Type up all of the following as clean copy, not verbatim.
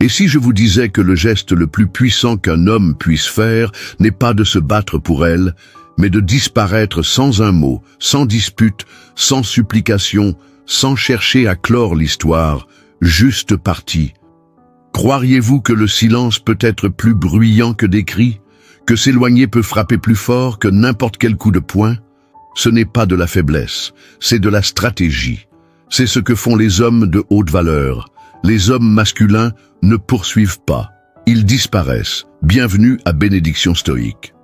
Et si je vous disais que le geste le plus puissant qu'un homme puisse faire n'est pas de se battre pour elle, mais de disparaître sans un mot, sans dispute, sans supplication, sans chercher à clore l'histoire, juste parti. Croiriez-vous que le silence peut être plus bruyant que des cris, que s'éloigner peut frapper plus fort que n'importe quel coup de poing? Ce n'est pas de la faiblesse, c'est de la stratégie. C'est ce que font les hommes de haute valeur. Les hommes masculins ne poursuivent pas, ils disparaissent. Bienvenue à Bénédiction Stoïque.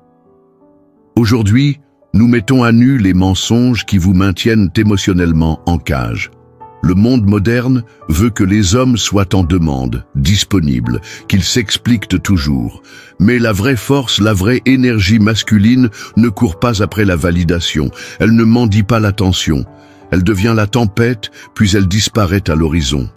Aujourd'hui, nous mettons à nu les mensonges qui vous maintiennent émotionnellement en cage. Le monde moderne veut que les hommes soient en demande, disponibles, qu'ils s'expliquent toujours. Mais la vraie force, la vraie énergie masculine ne court pas après la validation, elle ne mendie pas l'attention. Elle devient la tempête, puis elle disparaît à l'horizon.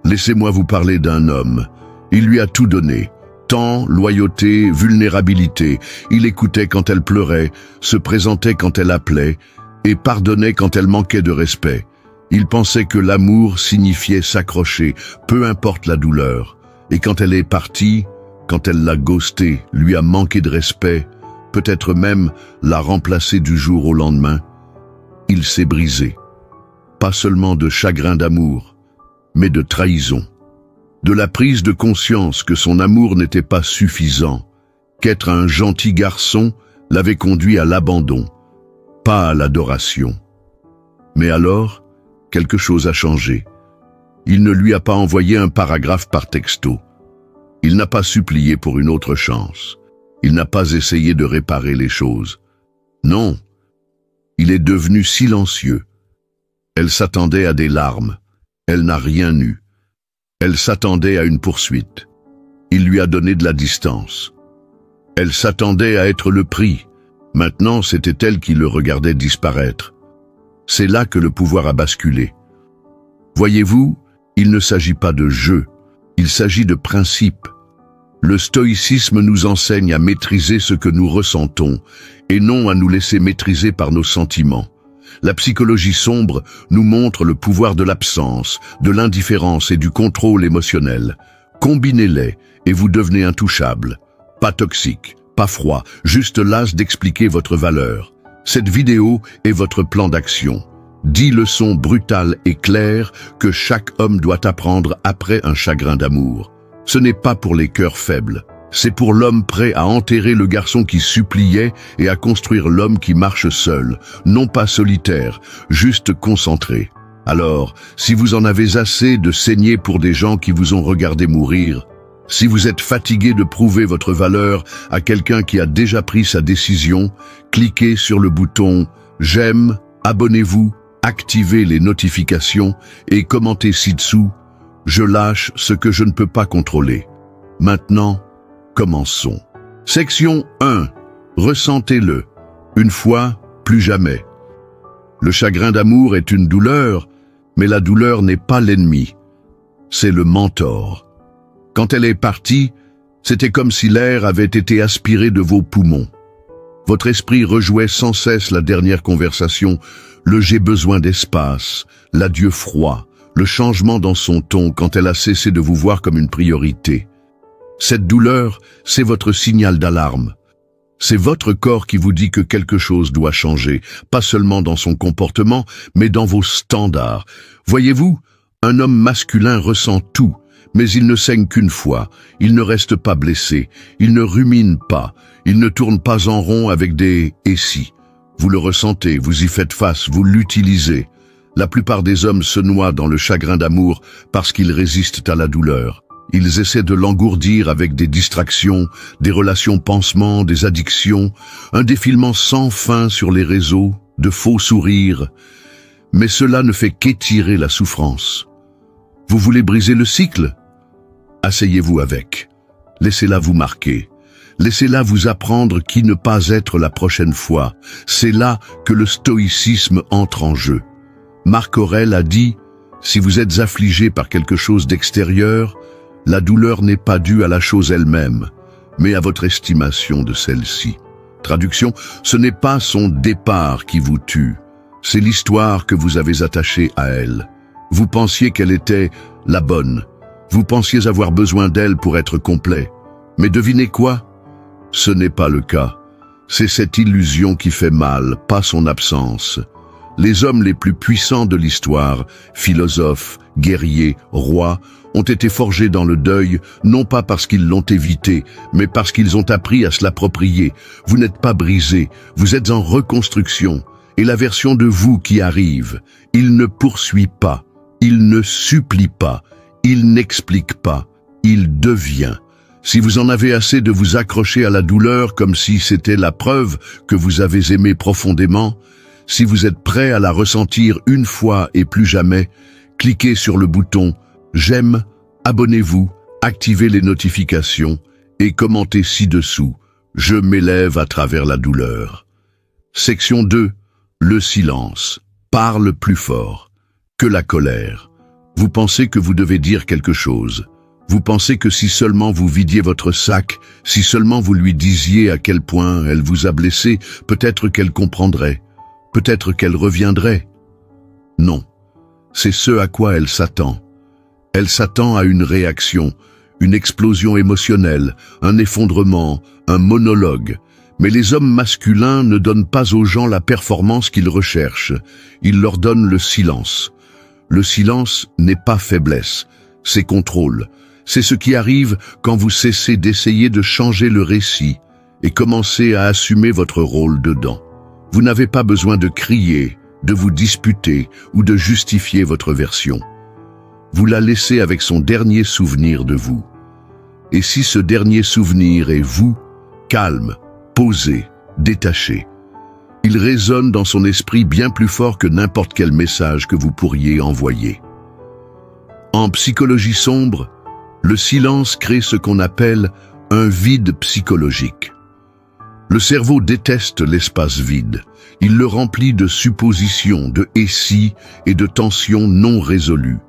Laissez-moi vous parler d'un homme. Il lui a tout donné. Temps, loyauté, vulnérabilité. Il écoutait quand elle pleurait, se présentait quand elle appelait, et pardonnait quand elle manquait de respect. Il pensait que l'amour signifiait s'accrocher, peu importe la douleur. Et quand elle est partie, quand elle l'a ghosté, lui a manqué de respect, peut-être même l'a remplacé du jour au lendemain, il s'est brisé. Pas seulement de chagrin d'amour, mais de trahison. De la prise de conscience que son amour n'était pas suffisant, qu'être un gentil garçon l'avait conduit à l'abandon, pas à l'adoration. Mais alors, quelque chose a changé. Il ne lui a pas envoyé un paragraphe par texto. Il n'a pas supplié pour une autre chance. Il n'a pas essayé de réparer les choses. Non, il est devenu silencieux. Elle s'attendait à des larmes. Elle n'a rien eu. Elle s'attendait à une poursuite. Il lui a donné de la distance. Elle s'attendait à être le pris. Maintenant, c'était elle qui le regardait disparaître. C'est là que le pouvoir a basculé. Voyez-vous, il ne s'agit pas de jeu, il s'agit de principe. Le stoïcisme nous enseigne à maîtriser ce que nous ressentons, et non à nous laisser maîtriser par nos sentiments. La psychologie sombre nous montre le pouvoir de l'absence, de l'indifférence et du contrôle émotionnel. Combinez-les et vous devenez intouchable. Pas toxique, pas froid, juste las d'expliquer votre valeur. Cette vidéo est votre plan d'action. 10 leçons brutales et claires que chaque homme doit apprendre après un chagrin d'amour. Ce n'est pas pour les cœurs faibles. C'est pour l'homme prêt à enterrer le garçon qui suppliait et à construire l'homme qui marche seul, non pas solitaire, juste concentré. Alors, si vous en avez assez de saigner pour des gens qui vous ont regardé mourir, si vous êtes fatigué de prouver votre valeur à quelqu'un qui a déjà pris sa décision, cliquez sur le bouton « J'aime », abonnez-vous, activez les notifications et commentez ci-dessous « Je lâche ce que je ne peux pas contrôler ». Maintenant, commençons. Section 1. Ressentez-le. Une fois, plus jamais. Le chagrin d'amour est une douleur, mais la douleur n'est pas l'ennemi. C'est le mentor. Quand elle est partie, c'était comme si l'air avait été aspiré de vos poumons. Votre esprit rejouait sans cesse la dernière conversation, le « j'ai besoin d'espace », l'adieu froid, le changement dans son ton quand elle a cessé de vous voir comme une priorité. Cette douleur, c'est votre signal d'alarme. C'est votre corps qui vous dit que quelque chose doit changer, pas seulement dans son comportement, mais dans vos standards. Voyez-vous, un homme masculin ressent tout, mais il ne saigne qu'une fois, il ne reste pas blessé, il ne rumine pas, il ne tourne pas en rond avec des « et si ». Vous le ressentez, vous y faites face, vous l'utilisez. La plupart des hommes se noient dans le chagrin d'amour parce qu'ils résistent à la douleur. Ils essaient de l'engourdir avec des distractions, des relations pansements, des addictions, un défilement sans fin sur les réseaux, de faux sourires. Mais cela ne fait qu'étirer la souffrance. Vous voulez briser le cycle? Asseyez-vous avec. Laissez-la vous marquer. Laissez-la vous apprendre qui ne pas être la prochaine fois. C'est là que le stoïcisme entre en jeu. Marc Aurèle a dit « Si vous êtes affligé par quelque chose d'extérieur, la douleur n'est pas due à la chose elle-même, mais à votre estimation de celle-ci. » Traduction, ce n'est pas son départ qui vous tue, c'est l'histoire que vous avez attachée à elle. Vous pensiez qu'elle était la bonne, Vous pensiez avoir besoin d'elle pour être complet. Mais devinez quoi? Ce n'est pas le cas. C'est cette illusion qui fait mal, pas son absence. Les hommes les plus puissants de l'histoire, philosophes, guerriers, rois, ont été forgés dans le deuil, non pas parce qu'ils l'ont évité, mais parce qu'ils ont appris à se l'approprier. Vous n'êtes pas brisé, vous êtes en reconstruction. Et la version de vous qui arrive, il ne poursuit pas, il ne supplie pas, il n'explique pas, il devient. Si vous en avez assez de vous accrocher à la douleur comme si c'était la preuve que vous avez aimé profondément, si vous êtes prêt à la ressentir une fois et plus jamais, cliquez sur le bouton « J'aime », abonnez-vous, activez les notifications et commentez ci-dessous « Je m'élève à travers la douleur ». Section 2. Le silence. Parle plus fort que la colère. Vous pensez que vous devez dire quelque chose. Vous pensez que si seulement vous vidiez votre sac, si seulement vous lui disiez à quel point elle vous a blessé, peut-être qu'elle comprendrait, peut-être qu'elle reviendrait. Non, c'est ce à quoi elle s'attend. Elle s'attend à une réaction, une explosion émotionnelle, un effondrement, un monologue. Mais les hommes masculins ne donnent pas aux gens la performance qu'ils recherchent. Ils leur donnent le silence. Le silence n'est pas faiblesse, c'est contrôle. C'est ce qui arrive quand vous cessez d'essayer de changer le récit et commencez à assumer votre rôle dedans. Vous n'avez pas besoin de crier, de vous disputer ou de justifier votre version. Vous la laissez avec son dernier souvenir de vous. Et si ce dernier souvenir est vous, calme, posé, détaché, il résonne dans son esprit bien plus fort que n'importe quel message que vous pourriez envoyer. En psychologie sombre, le silence crée ce qu'on appelle un vide psychologique. Le cerveau déteste l'espace vide. Il le remplit de suppositions, de « et si » et de tensions non résolues.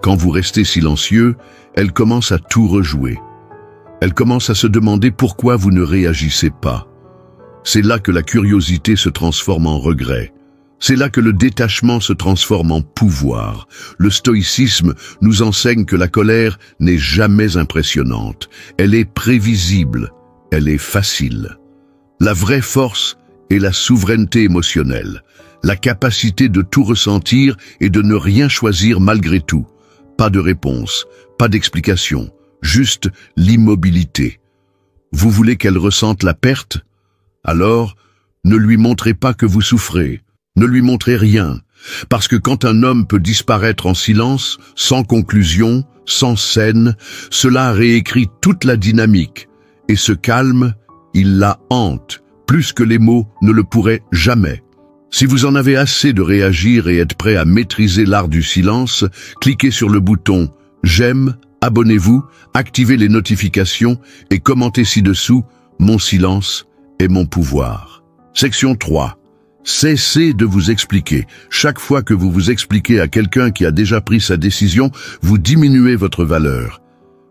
Quand vous restez silencieux, elle commence à tout rejouer. Elle commence à se demander pourquoi vous ne réagissez pas. C'est là que la curiosité se transforme en regret. C'est là que le détachement se transforme en pouvoir. Le stoïcisme nous enseigne que la colère n'est jamais impressionnante. Elle est prévisible, elle est facile. La vraie force est la souveraineté émotionnelle, la capacité de tout ressentir et de ne rien choisir malgré tout. Pas de réponse, pas d'explication, juste l'immobilité. Vous voulez qu'elle ressente la perte? Alors, ne lui montrez pas que vous souffrez. Ne lui montrez rien, parce que quand un homme peut disparaître en silence, sans conclusion, sans scène, cela réécrit toute la dynamique, et ce calme, il la hante, plus que les mots ne le pourraient jamais. Si vous en avez assez de réagir et être prêt à maîtriser l'art du silence, cliquez sur le bouton « J'aime », abonnez-vous, activez les notifications et commentez ci-dessous « Mon silence est mon pouvoir ». Section 3. Cessez de vous expliquer. Chaque fois que vous vous expliquez à quelqu'un qui a déjà pris sa décision, vous diminuez votre valeur.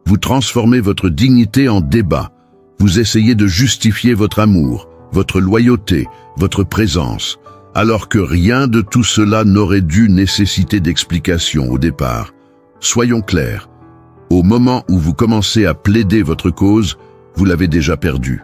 Vous transformez votre dignité en débat. Vous essayez de justifier votre amour, votre loyauté, votre présence, alors que rien de tout cela n'aurait dû nécessiter d'explication au départ. Soyons clairs. Au moment où vous commencez à plaider votre cause, vous l'avez déjà perdue.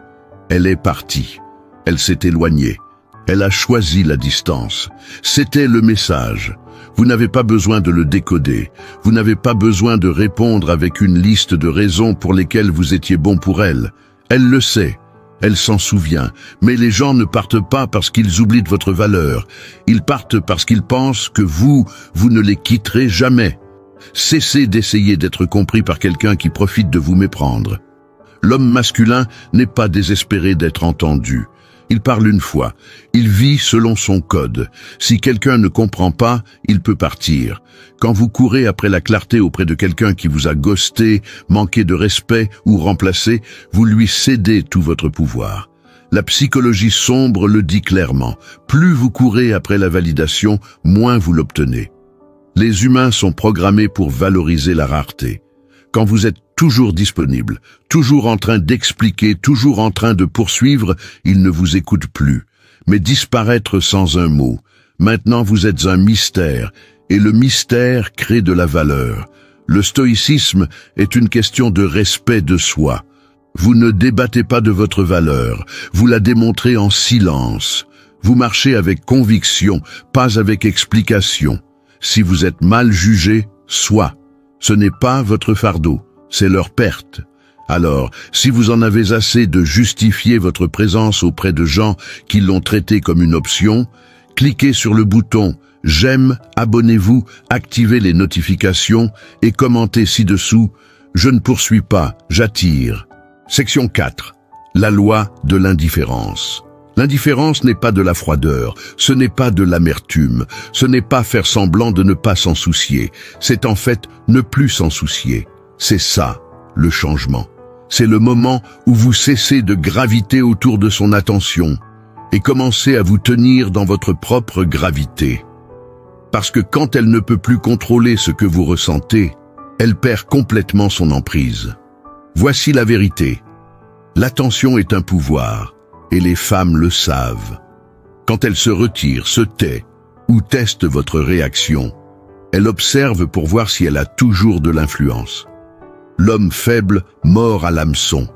Elle est partie. Elle s'est éloignée. Elle a choisi la distance. C'était le message. Vous n'avez pas besoin de le décoder. Vous n'avez pas besoin de répondre avec une liste de raisons pour lesquelles vous étiez bon pour elle. Elle le sait. Elle s'en souvient. Mais les gens ne partent pas parce qu'ils oublient de votre valeur. Ils partent parce qu'ils pensent que vous ne les quitterez jamais. Cessez d'essayer d'être compris par quelqu'un qui profite de vous méprendre. L'homme masculin n'est pas désespéré d'être entendu. Il parle une fois. Il vit selon son code. Si quelqu'un ne comprend pas, il peut partir. Quand vous courez après la clarté auprès de quelqu'un qui vous a ghosté, manqué de respect ou remplacé, vous lui cédez tout votre pouvoir. La psychologie sombre le dit clairement. Plus vous courez après la validation, moins vous l'obtenez. Les humains sont programmés pour valoriser la rareté. Quand vous êtes toujours disponible, toujours en train d'expliquer, toujours en train de poursuivre, ils ne vous écoutent plus. Mais disparaître sans un mot. Maintenant vous êtes un mystère, et le mystère crée de la valeur. Le stoïcisme est une question de respect de soi. Vous ne débattez pas de votre valeur, vous la démontrez en silence. Vous marchez avec conviction, pas avec explication. Si vous êtes mal jugé, soit. Ce n'est pas votre fardeau, c'est leur perte. Alors, si vous en avez assez de justifier votre présence auprès de gens qui l'ont traité comme une option, cliquez sur le bouton « J'aime », abonnez-vous, activez les notifications et commentez ci-dessous « Je ne poursuis pas, j'attire ». Section 4. La loi de l'indifférence. L'indifférence n'est pas de la froideur, ce n'est pas de l'amertume, ce n'est pas faire semblant de ne pas s'en soucier, c'est en fait ne plus s'en soucier. C'est ça, le changement. C'est le moment où vous cessez de graviter autour de son attention et commencez à vous tenir dans votre propre gravité. Parce que quand elle ne peut plus contrôler ce que vous ressentez, elle perd complètement son emprise. Voici la vérité. L'attention est un pouvoir, et les femmes le savent. Quand elle se retire, se tait, ou teste votre réaction, elle observe pour voir si elle a toujours de l'influence. L'homme faible mord à l'hameçon.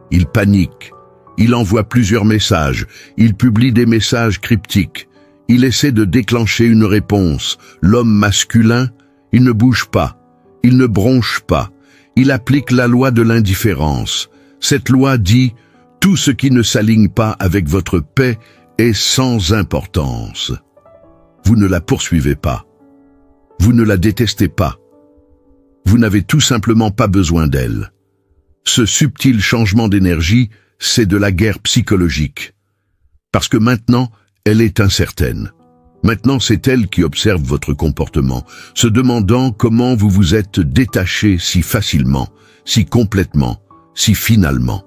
Il panique. Il envoie plusieurs messages. Il publie des messages cryptiques. Il essaie de déclencher une réponse. L'homme masculin, il ne bouge pas. Il ne bronche pas. Il applique la loi de l'indifférence. Cette loi dit « Tout ce qui ne s'aligne pas avec votre paix est sans importance ». Vous ne la poursuivez pas. Vous ne la détestez pas. Vous n'avez tout simplement pas besoin d'elle. Ce subtil changement d'énergie, c'est de la guerre psychologique. Parce que maintenant, elle est incertaine. Maintenant, c'est elle qui observe votre comportement, se demandant comment vous vous êtes détaché si facilement, si complètement, si finalement.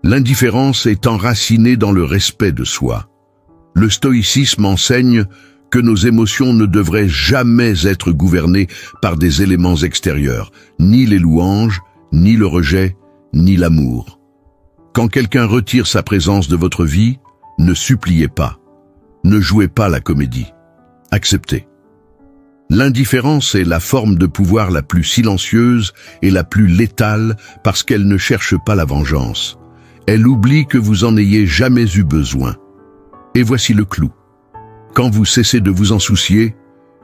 L'indifférence est enracinée dans le respect de soi. Le stoïcisme enseigne que nos émotions ne devraient jamais être gouvernées par des éléments extérieurs, ni les louanges, ni le rejet, ni l'amour. Quand quelqu'un retire sa présence de votre vie, ne suppliez pas, ne jouez pas la comédie, acceptez. L'indifférence est la forme de pouvoir la plus silencieuse et la plus létale parce qu'elle ne cherche pas la vengeance. Elle oublie que vous en ayez jamais eu besoin. Et voici le clou. Quand vous cessez de vous en soucier,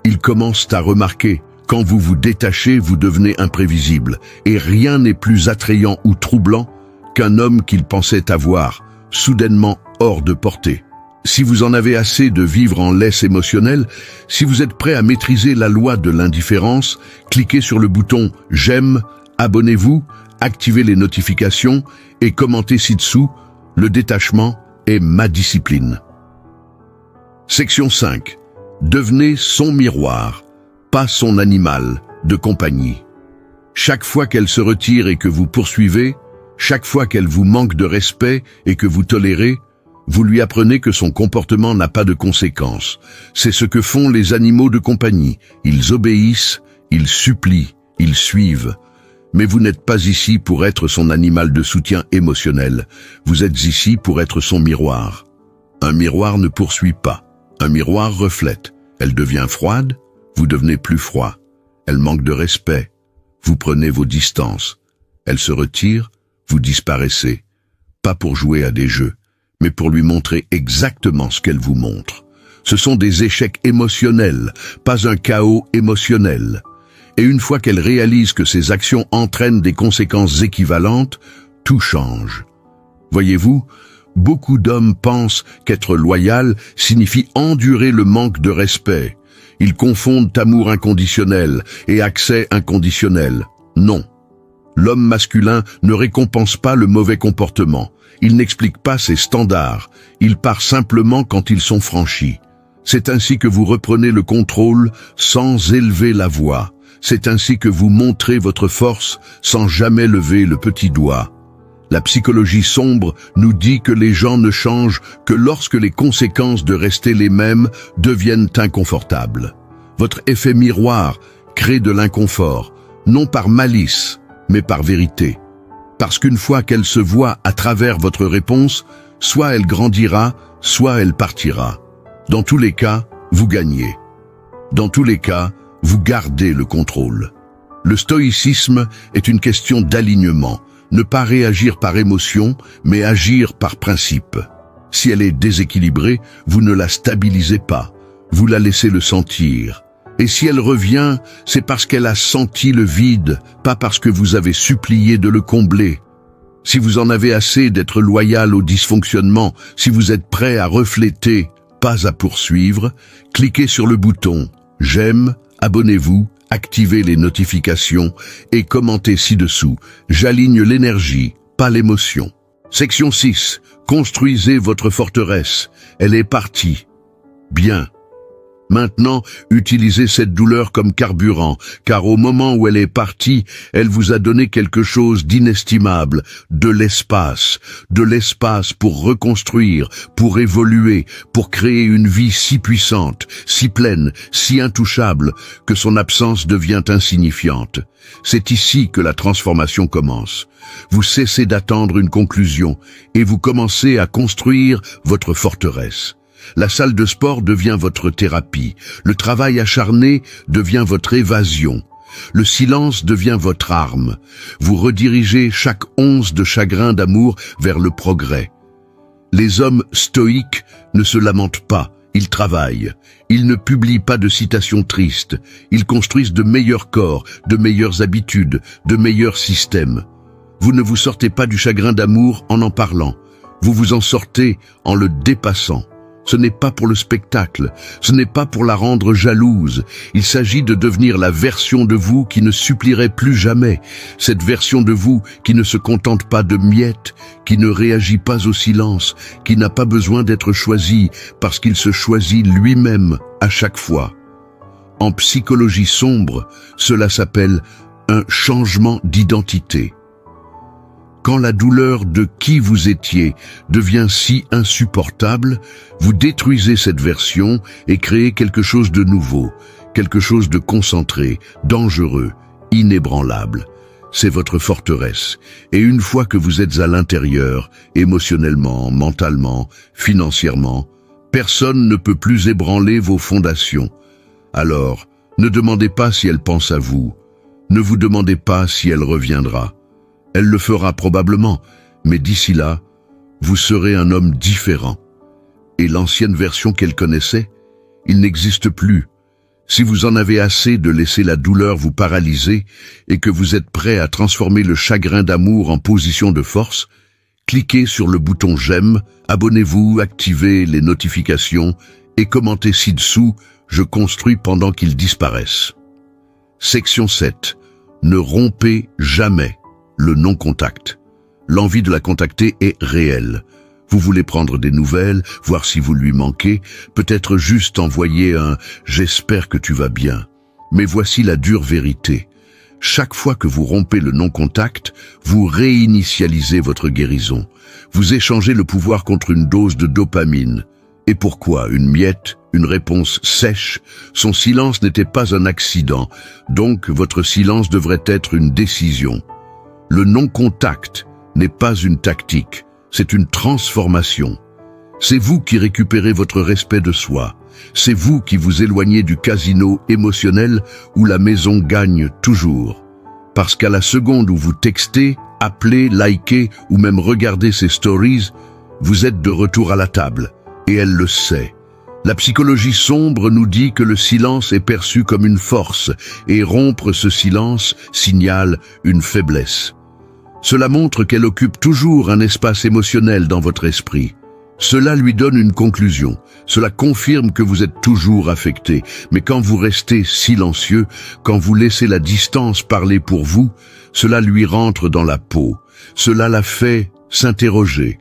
ils commencent à remarquer. Quand vous vous détachez, vous devenez imprévisible. Et rien n'est plus attrayant ou troublant qu'un homme qu'ils pensaient avoir, soudainement hors de portée. Si vous en avez assez de vivre en laisse émotionnelle, si vous êtes prêt à maîtriser la loi de l'indifférence, cliquez sur le bouton « J'aime », abonnez-vous, activez les notifications et commentez ci-dessous « Le détachement est ma discipline ». Section 5. Devenez son miroir, pas son animal de compagnie. Chaque fois qu'elle se retire et que vous poursuivez, chaque fois qu'elle vous manque de respect et que vous tolérez, vous lui apprenez que son comportement n'a pas de conséquences. C'est ce que font les animaux de compagnie. Ils obéissent, ils supplient, ils suivent. Mais vous n'êtes pas ici pour être son animal de soutien émotionnel. Vous êtes ici pour être son miroir. Un miroir ne poursuit pas. Un miroir reflète. Elle devient froide, vous devenez plus froid. Elle manque de respect, vous prenez vos distances. Elle se retire, vous disparaissez. Pas pour jouer à des jeux, mais pour lui montrer exactement ce qu'elle vous montre. Ce sont des échecs émotionnels, pas un chaos émotionnel. Et une fois qu'elle réalise que ses actions entraînent des conséquences équivalentes, tout change. Voyez-vous, beaucoup d'hommes pensent qu'être loyal signifie endurer le manque de respect. Ils confondent amour inconditionnel et accès inconditionnel. Non. L'homme masculin ne récompense pas le mauvais comportement. Il n'explique pas ses standards. Il part simplement quand ils sont franchis. C'est ainsi que vous reprenez le contrôle sans élever la voix. C'est ainsi que vous montrez votre force sans jamais lever le petit doigt. La psychologie sombre nous dit que les gens ne changent que lorsque les conséquences de rester les mêmes deviennent inconfortables. Votre effet miroir crée de l'inconfort, non par malice, mais par vérité. Parce qu'une fois qu'elle se voit à travers votre réponse, soit elle grandira, soit elle partira. Dans tous les cas, vous gagnez. Dans tous les cas, vous gardez le contrôle. Le stoïcisme est une question d'alignement. Ne pas réagir par émotion, mais agir par principe. Si elle est déséquilibrée, vous ne la stabilisez pas. Vous la laissez le sentir. Et si elle revient, c'est parce qu'elle a senti le vide, pas parce que vous avez supplié de le combler. Si vous en avez assez d'être loyal au dysfonctionnement, si vous êtes prêt à refléter, pas à poursuivre, cliquez sur le bouton « J'aime », abonnez-vous, activez les notifications et commentez ci-dessous. J'aligne l'énergie, pas l'émotion. Section 6. Construisez votre forteresse. Elle est partie. Bien. Maintenant, utilisez cette douleur comme carburant, car au moment où elle est partie, elle vous a donné quelque chose d'inestimable, de l'espace pour reconstruire, pour évoluer, pour créer une vie si puissante, si pleine, si intouchable, que son absence devient insignifiante. C'est ici que la transformation commence. Vous cessez d'attendre une conclusion et vous commencez à construire votre forteresse. La salle de sport devient votre thérapie. Le travail acharné devient votre évasion. Le silence devient votre arme. Vous redirigez chaque once de chagrin d'amour vers le progrès. Les hommes stoïques ne se lamentent pas, ils travaillent. Ils ne publient pas de citations tristes. Ils construisent de meilleurs corps, de meilleures habitudes, de meilleurs systèmes. Vous ne vous sortez pas du chagrin d'amour en parlant. Vous vous en sortez en le dépassant. Ce n'est pas pour le spectacle, ce n'est pas pour la rendre jalouse. Il s'agit de devenir la version de vous qui ne supplierait plus jamais. Cette version de vous qui ne se contente pas de miettes, qui ne réagit pas au silence, qui n'a pas besoin d'être choisi parce qu'il se choisit lui-même à chaque fois. En psychologie sombre, cela s'appelle un changement d'identité. Quand la douleur de qui vous étiez devient si insupportable, vous détruisez cette version et créez quelque chose de nouveau, quelque chose de concentré, dangereux, inébranlable. C'est votre forteresse. Et une fois que vous êtes à l'intérieur, émotionnellement, mentalement, financièrement, personne ne peut plus ébranler vos fondations. Alors, ne demandez pas si elle pense à vous. Ne vous demandez pas si elle reviendra. Elle le fera probablement, mais d'ici là, vous serez un homme différent. Et l'ancienne version qu'elle connaissait, il n'existe plus. Si vous en avez assez de laisser la douleur vous paralyser et que vous êtes prêt à transformer le chagrin d'amour en position de force, cliquez sur le bouton « J'aime », abonnez-vous, activez les notifications et commentez ci-dessous « Je construis pendant qu'ils disparaissent ». Section 7. Ne rompez jamais. Le non-contact. L'envie de la contacter est réelle. Vous voulez prendre des nouvelles, voir si vous lui manquez, peut-être juste envoyer un « j'espère que tu vas bien ». Mais voici la dure vérité. Chaque fois que vous rompez le non-contact, vous réinitialisez votre guérison. Vous échangez le pouvoir contre une dose de dopamine. Et pourquoi une miette, une réponse sèche? Son silence n'était pas un accident, donc votre silence devrait être une décision. Le non-contact n'est pas une tactique, c'est une transformation. C'est vous qui récupérez votre respect de soi. C'est vous qui vous éloignez du casino émotionnel où la maison gagne toujours. Parce qu'à la seconde où vous textez, appelez, likez ou même regardez ses stories, vous êtes de retour à la table. Et elle le sait. La psychologie sombre nous dit que le silence est perçu comme une force, et rompre ce silence signale une faiblesse. Cela montre qu'elle occupe toujours un espace émotionnel dans votre esprit. Cela lui donne une conclusion. Cela confirme que vous êtes toujours affecté. Mais quand vous restez silencieux, quand vous laissez la distance parler pour vous, cela lui rentre dans la peau. Cela la fait s'interroger.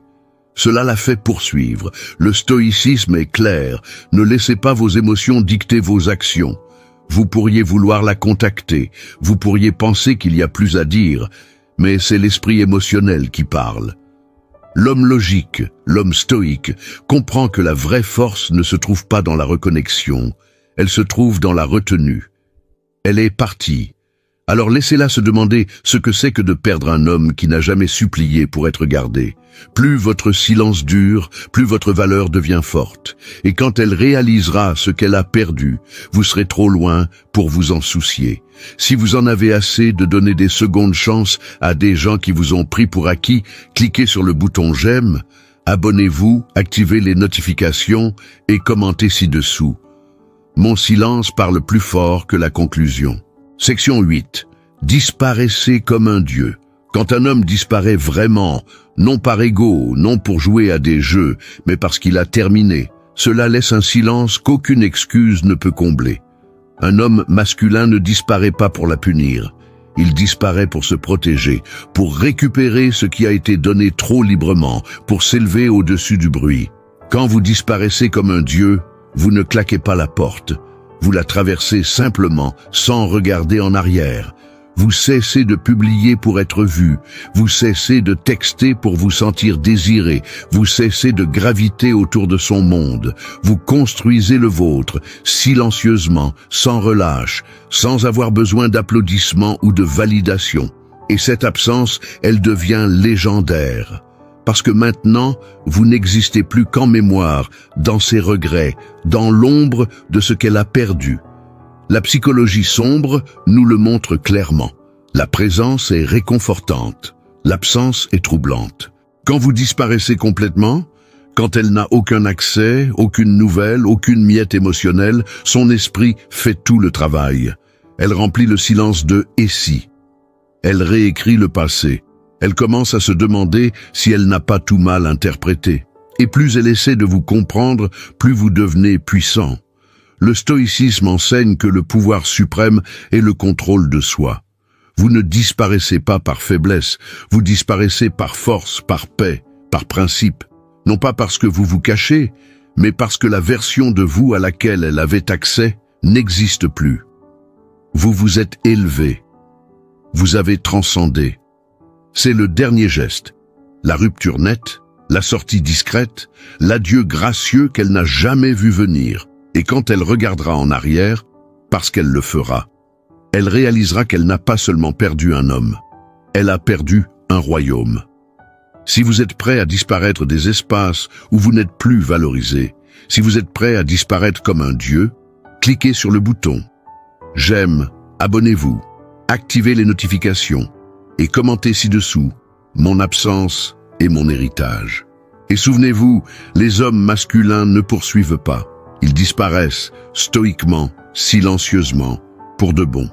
Cela la fait poursuivre. Le stoïcisme est clair. Ne laissez pas vos émotions dicter vos actions. Vous pourriez vouloir la contacter. Vous pourriez penser qu'il y a plus à dire. Mais c'est l'esprit émotionnel qui parle. L'homme logique, l'homme stoïque, comprend que la vraie force ne se trouve pas dans la reconnexion. Elle se trouve dans la retenue. Elle est partie. Alors laissez-la se demander ce que c'est que de perdre un homme qui n'a jamais supplié pour être gardé. Plus votre silence dure, plus votre valeur devient forte. Et quand elle réalisera ce qu'elle a perdu, vous serez trop loin pour vous en soucier. Si vous en avez assez de donner des secondes chances à des gens qui vous ont pris pour acquis, cliquez sur le bouton j'aime, abonnez-vous, activez les notifications et commentez ci-dessous. Mon silence parle plus fort que la conclusion. Section 8. Disparaissez comme un dieu. Quand un homme disparaît vraiment, non par ego, non pour jouer à des jeux, mais parce qu'il a terminé, cela laisse un silence qu'aucune excuse ne peut combler. Un homme masculin ne disparaît pas pour la punir. Il disparaît pour se protéger, pour récupérer ce qui a été donné trop librement, pour s'élever au-dessus du bruit. Quand vous disparaissez comme un dieu, vous ne claquez pas la porte. Vous la traversez simplement, sans regarder en arrière. Vous cessez de publier pour être vu. Vous cessez de texter pour vous sentir désiré. Vous cessez de graviter autour de son monde. Vous construisez le vôtre, silencieusement, sans relâche, sans avoir besoin d'applaudissements ou de validation. Et cette absence, elle devient légendaire. Parce que maintenant, vous n'existez plus qu'en mémoire, dans ses regrets, dans l'ombre de ce qu'elle a perdu. La psychologie sombre nous le montre clairement. La présence est réconfortante, l'absence est troublante. Quand vous disparaissez complètement, quand elle n'a aucun accès, aucune nouvelle, aucune miette émotionnelle, son esprit fait tout le travail. Elle remplit le silence de « et si ». Elle réécrit le passé. Elle commence à se demander si elle n'a pas tout mal interprété. Et plus elle essaie de vous comprendre, plus vous devenez puissant. Le stoïcisme enseigne que le pouvoir suprême est le contrôle de soi. Vous ne disparaissez pas par faiblesse, vous disparaissez par force, par paix, par principe. Non pas parce que vous vous cachez, mais parce que la version de vous à laquelle elle avait accès n'existe plus. Vous vous êtes élevé. Vous avez transcendé. C'est le dernier geste, la rupture nette, la sortie discrète, l'adieu gracieux qu'elle n'a jamais vu venir. Et quand elle regardera en arrière, parce qu'elle le fera, elle réalisera qu'elle n'a pas seulement perdu un homme, elle a perdu un royaume. Si vous êtes prêt à disparaître des espaces où vous n'êtes plus valorisé, si vous êtes prêt à disparaître comme un dieu, cliquez sur le bouton « J'aime », abonnez-vous, activez les notifications et commentez ci-dessous « Mon absence et mon héritage ». Et souvenez-vous, les hommes masculins ne poursuivent pas. Ils disparaissent stoïquement, silencieusement, pour de bon.